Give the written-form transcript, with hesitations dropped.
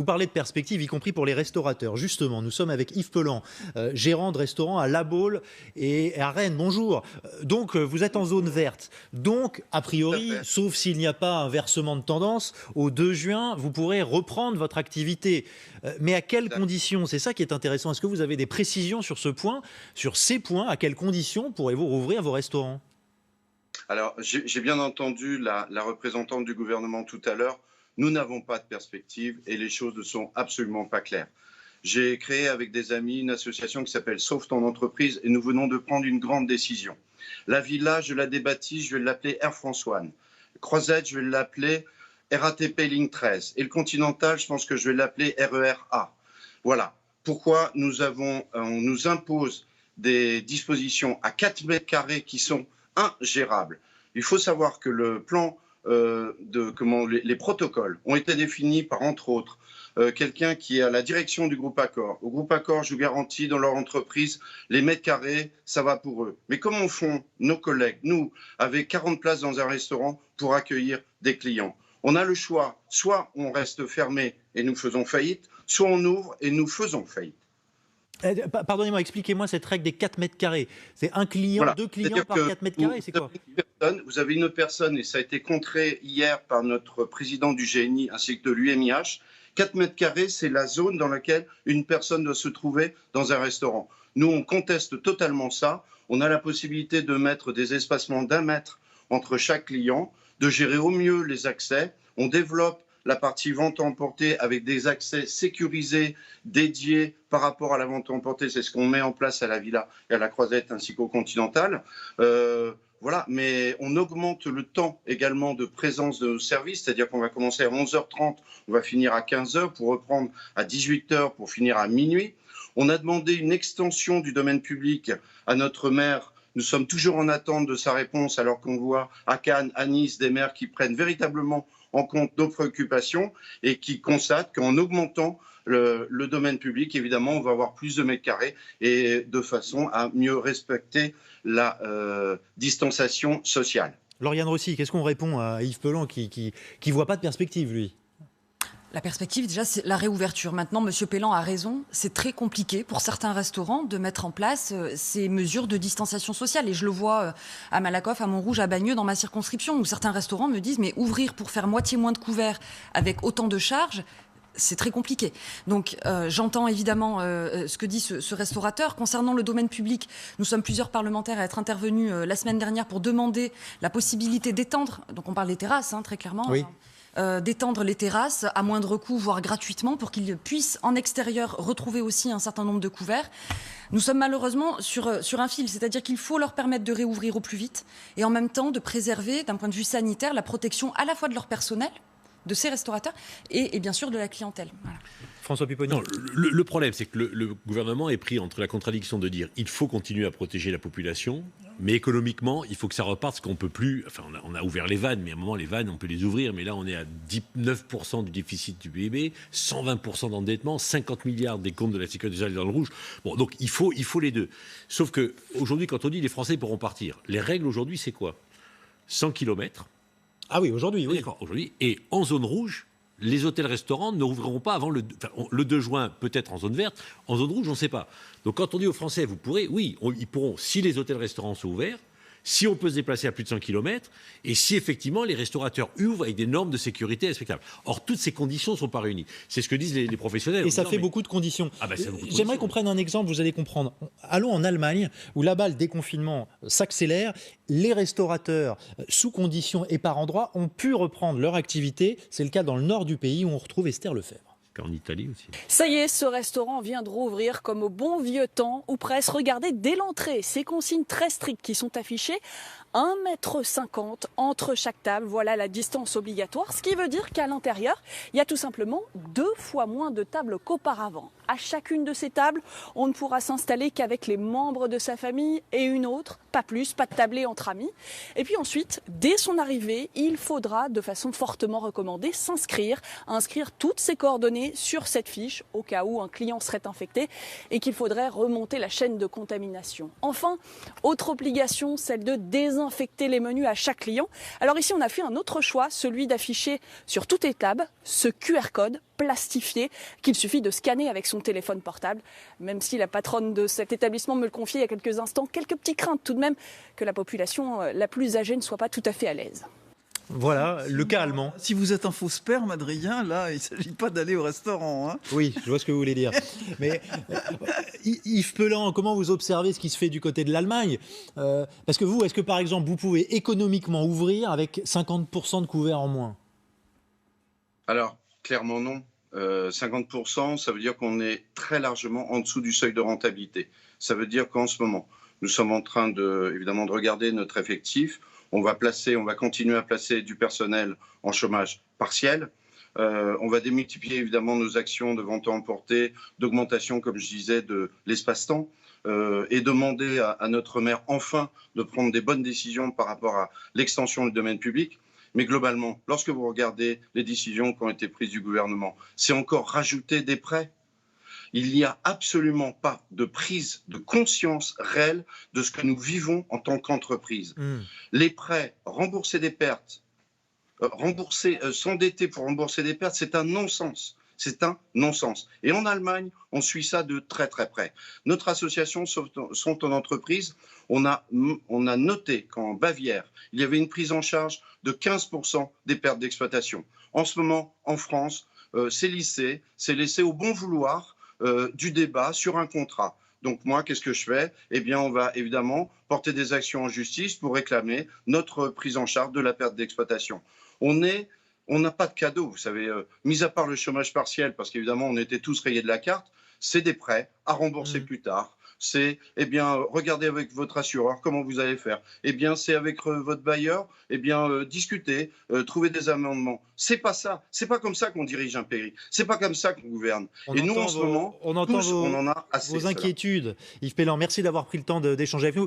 Vous parlez de perspective, y compris pour les restaurateurs. Justement, nous sommes avec Yves Pelan, gérant de restaurant à La Baule et à Rennes. Bonjour. Donc, vous êtes en zone verte. Donc, a Tout à priori, fait. sauf s'il n'y a pas un versement de tendance, au 2 juin, vous pourrez reprendre votre activité. Mais à quelles Exact. conditions? C'est ça qui est intéressant. Est-ce que vous avez des précisions sur ce point, sur ces points? À quelles conditions pourrez-vous rouvrir vos restaurants? Alors, j'ai bien entendu la représentante du gouvernement tout à l'heure. Nous n'avons pas de perspective et les choses ne sont absolument pas claires. J'ai créé avec des amis une association qui s'appelle Sauve ton entreprise et nous venons de prendre une grande décision. La villa, je la débaptise, je vais l'appeler Air France One. Croisette, je vais l'appeler RATP Ligne 13. Et le Continental, je pense que je vais l'appeler RER A. Voilà. Pourquoi on nous impose des dispositions à 4 mètres carrés qui sont ingérables. Il faut savoir que le plan les protocoles ont été définis par, entre autres, quelqu'un qui est à la direction du groupe Accor. Au groupe Accor, je vous garantis, dans leur entreprise, les mètres carrés, ça va pour eux. Mais comment font nos collègues, nous, avec 40 places dans un restaurant pour accueillir des clients? On a le choix, soit on reste fermé et nous faisons faillite, soit on ouvre et nous faisons faillite. Pardonnez-moi, expliquez-moi cette règle des 4 mètres carrés. C'est un client, Voilà. 2 clients C'est-à-dire par que 4 mètres carrés, c'est quoi? vous avez une personne, et ça a été contré hier par notre président du GNI ainsi que de l'UMIH, 4 mètres carrés, c'est la zone dans laquelle une personne doit se trouver dans un restaurant. Nous, on conteste totalement ça. On a la possibilité de mettre des espacements d'1 mètre entre chaque client, de gérer au mieux les accès. On développe la partie vente emportée avec des accès sécurisés, dédiés par rapport à la vente emportée. C'est ce qu'on met en place à la Villa et à la Croisette ainsi qu'au Continental. Voilà, mais on augmente le temps également de présence de nos services, c'est-à-dire qu'on va commencer à 11h30, on va finir à 15h pour reprendre à 18h pour finir à minuit. On a demandé une extension du domaine public à notre maire. Nous sommes toujours en attente de sa réponse alors qu'on voit à Cannes, à Nice, des maires qui prennent véritablement en compte nos préoccupations et qui constatent qu'en augmentant le domaine public, évidemment, on va avoir plus de mètres carrés et de façon à mieux respecter la distanciation sociale. Lauriane Rossi, qu'est-ce qu'on répond à Yves Pelan qui voit pas de perspective, lui? La perspective, déjà, c'est la réouverture. Maintenant, M. Pellan a raison, c'est très compliqué pour certains restaurants de mettre en place ces mesures de distanciation sociale. Et je le vois à Malakoff, à Montrouge, à Bagneux, dans ma circonscription, où certains restaurants me disent « mais ouvrir pour faire moitié moins de couverts avec autant de charges », c'est très compliqué. Donc j'entends évidemment ce que dit ce restaurateur. Concernant le domaine public, nous sommes plusieurs parlementaires à être intervenus la semaine dernière pour demander la possibilité d'étendre, donc on parle des terrasses très clairement, oui. D'étendre les terrasses à moindre coût, voire gratuitement, pour qu'ils puissent en extérieur retrouver aussi un certain nombre de couverts. Nous sommes malheureusement sur un fil, c'est-à-dire qu'il faut leur permettre de réouvrir au plus vite et en même temps de préserver, d'un point de vue sanitaire, la protection à la fois de leur personnel, de ces restaurateurs et bien sûr de la clientèle. Voilà. François Pupponi. Non, le problème, c'est que le gouvernement est pris entre la contradiction de dire il faut continuer à protéger la population, mais économiquement, il faut que ça reparte, parce qu'on peut plus. Enfin, on a ouvert les vannes, mais à un moment, les vannes, on peut les ouvrir, mais là, on est à 9% du déficit du PIB, 120% d'endettement, 50 milliards des comptes de la sécurité sociale dans le rouge. Bon, donc il faut les deux. Sauf que aujourd'hui, quand on dit les Français pourront partir, les règles aujourd'hui, c'est quoi? 100 km. Ah oui, aujourd'hui, oui. D'accord, aujourd'hui. Et en zone rouge, les hôtels-restaurants ne rouvriront pas avant le 2 juin, peut-être en zone verte. En zone rouge, on ne sait pas. Donc quand on dit aux Français, vous pourrez, oui, ils pourront, si les hôtels-restaurants sont ouverts, si on peut se déplacer à plus de 100 km, et si effectivement les restaurateurs ouvrent avec des normes de sécurité respectables. Or, toutes ces conditions ne sont pas réunies. C'est ce que disent les professionnels. Et ça fait beaucoup de conditions. Ah bah, ça fait beaucoup de J'aimerais conditions. qu'on prenne un exemple, vous allez comprendre. Allons en Allemagne, où là-bas le déconfinement s'accélère. Les restaurateurs, sous conditions et par endroits, ont pu reprendre leur activité. C'est le cas dans le nord du pays, où on retrouve Esther Lefebvre. En Italie aussi. Ça y est, ce restaurant vient de rouvrir comme au bon vieux temps, ou presque. Regardez dès l'entrée ces consignes très strictes qui sont affichées. 1,50 m entre chaque table, voilà la distance obligatoire, ce qui veut dire qu'à l'intérieur, il y a tout simplement 2 fois moins de tables qu'auparavant. À chacune de ces tables, on ne pourra s'installer qu'avec les membres de sa famille et une autre, pas plus, pas de tablé entre amis. Et puis ensuite, dès son arrivée, il faudra, de façon fortement recommandée, inscrire toutes ses coordonnées signer sur cette fiche au cas où un client serait infecté et qu'il faudrait remonter la chaîne de contamination. Enfin, autre obligation, celle de désinfecter les menus à chaque client. Alors ici, on a fait un autre choix, celui d'afficher sur toute étable ce QR code plastifié qu'il suffit de scanner avec son téléphone portable. Même si la patronne de cet établissement me le confiait il y a quelques instants, quelques petites craintes tout de même que la population la plus âgée ne soit pas tout à fait à l'aise. Voilà, le cas allemand. Si vous êtes un faux sperme, Adrien, là, il ne s'agit pas d'aller au restaurant. Hein. Oui, je vois ce que vous voulez dire. Mais Yves Pelan, comment vous observez ce qui se fait du côté de l'Allemagne ? Parce que vous, est-ce que par exemple, vous pouvez économiquement ouvrir avec 50% de couverts en moins ? Alors, clairement non. 50%, ça veut dire qu'on est très largement en dessous du seuil de rentabilité. Ça veut dire qu'en ce moment, nous sommes en train évidemment de regarder notre effectif. On va continuer à placer du personnel en chômage partiel. On va démultiplier évidemment nos actions de vente à emporter, d'augmentation, comme je disais, de l'espace-temps et demander à notre maire enfin de prendre des bonnes décisions par rapport à l'extension du domaine public. Mais globalement, lorsque vous regardez les décisions qui ont été prises du gouvernement, c'est encore rajouter des prêts. Il n'y a absolument pas de prise de conscience réelle de ce que nous vivons en tant qu'entreprise. Les prêts, rembourser des pertes, s'endetter pour rembourser des pertes, c'est un non-sens. C'est un non-sens. Et en Allemagne, on suit ça de très très près. Notre association sont en entreprise. On a noté qu'en Bavière, il y avait une prise en charge de 15% des pertes d'exploitation. En ce moment, en France, c'est laissé au bon vouloir du débat sur un contrat. Donc moi, qu'est-ce que je fais ? Eh bien, on va évidemment porter des actions en justice pour réclamer notre prise en charge de la perte d'exploitation. On n'a pas de cadeau, vous savez, mis à part le chômage partiel, parce qu'évidemment, on était tous rayés de la carte, c'est des prêts à rembourser plus tard. C'est, regardez avec votre assureur comment vous allez faire. C'est avec votre bailleur, discuter, trouver des amendements. C'est pas ça. C'est pas comme ça qu'on dirige un pays. C'est pas comme ça qu'on gouverne. Et nous, en ce moment, on entend on en a assez. Vos inquiétudes. Yves Pelan, merci d'avoir pris le temps d'échanger avec nous.